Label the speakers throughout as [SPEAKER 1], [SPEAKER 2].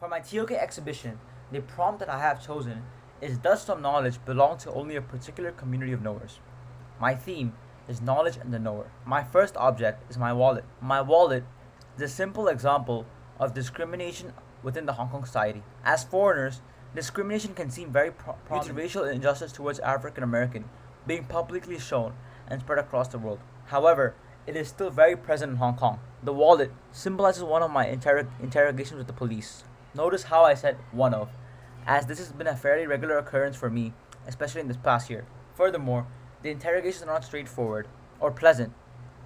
[SPEAKER 1] For my TOK exhibition, the prompt that I have chosen is Does some knowledge belong to only a particular community of knowers? My theme is knowledge and the knower. My first object is my wallet. My wallet is a simple example of discrimination within the Hong Kong society. As foreigners, discrimination can seem very prominent, with racial injustice towards African American being publicly shown and spread across the world. However, it is still very present in Hong Kong. The wallet symbolizes one of my interrogations with the police. Notice how I said one of, as this has been a fairly regular occurrence for me, especially in this past year. Furthermore, the interrogations are not straightforward or pleasant,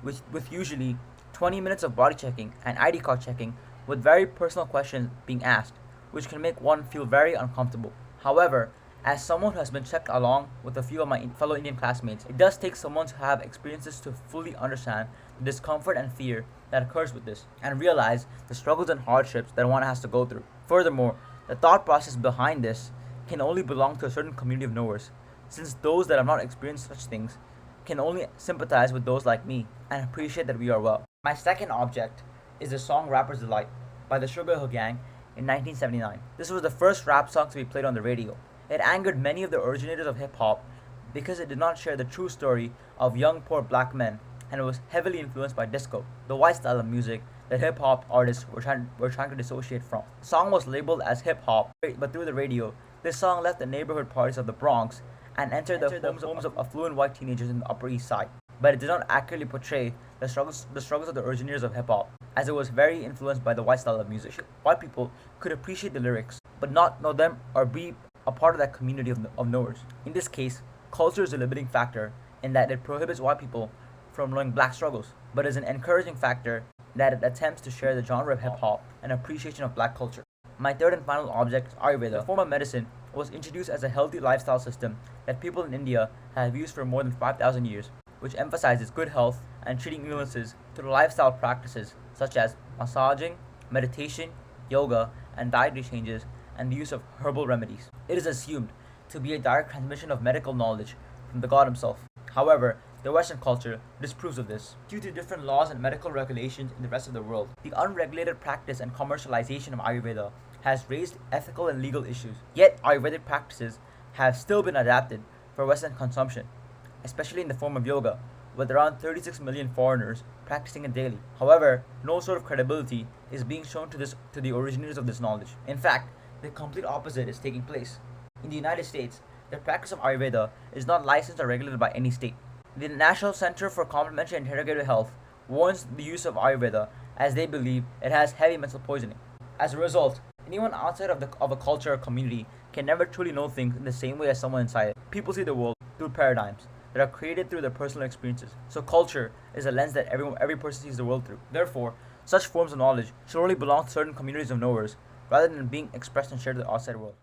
[SPEAKER 1] with usually 20 minutes of body checking and ID card checking with very personal questions being asked, which can make one feel very uncomfortable. However, as someone who has been checked along with a few of my fellow Indian classmates, it does take someone to have experiences to fully understand the discomfort and fear that occurs with this, and realize the struggles and hardships that one has to go through. Furthermore, the thought process behind this can only belong to a certain community of knowers, since those that have not experienced such things can only sympathize with those like me and appreciate that we are well. My second object is the song Rapper's Delight by the Sugar Hill Gang in 1979. This was the first rap song to be played on the radio. It angered many of the originators of hip-hop because it did not share the true story of young poor black men, and it was heavily influenced by disco, the white style of music that hip-hop artists were trying to dissociate from. The song was labeled as hip-hop, but through the radio, this song left the neighborhood parties of the Bronx and entered the homes of affluent white teenagers in the Upper East Side. But it did not accurately portray the struggles of the originators of hip-hop, as it was very influenced by the white style of music. White people could appreciate the lyrics, but not know them or be a part of that community of knowers. In this case, culture is a limiting factor in that it prohibits white people from knowing black struggles, but is an encouraging factor that it attempts to share the genre of hip-hop and appreciation of black culture. My third and final object is Ayurveda. The form of medicine was introduced as a healthy lifestyle system that people in India have used for more than 5,000 years, which emphasizes good health and treating illnesses through lifestyle practices such as massaging, meditation, yoga, and dietary changes, and the use of herbal remedies. It is assumed to be a direct transmission of medical knowledge from the god himself. However, the Western culture disapproves of this due to different laws and medical regulations in the rest of the world. The unregulated practice and commercialization of Ayurveda has raised ethical and legal issues. Yet, Ayurvedic practices have still been adapted for Western consumption, especially in the form of yoga, with around 36 million foreigners practicing it daily. However, no sort of credibility is being shown to the originators of this knowledge. In fact, the complete opposite is taking place. In the United States, the practice of Ayurveda is not licensed or regulated by any state. The National Center for Complementary and Integrative Health warns the use of Ayurveda as they believe it has heavy mental poisoning. As a result, anyone outside of a culture or community can never truly know things in the same way as someone inside it. People see the world through paradigms that are created through their personal experiences. So culture is a lens that every person sees the world through. Therefore, such forms of knowledge should only belong to certain communities of knowers rather than being expressed and shared to the outside world.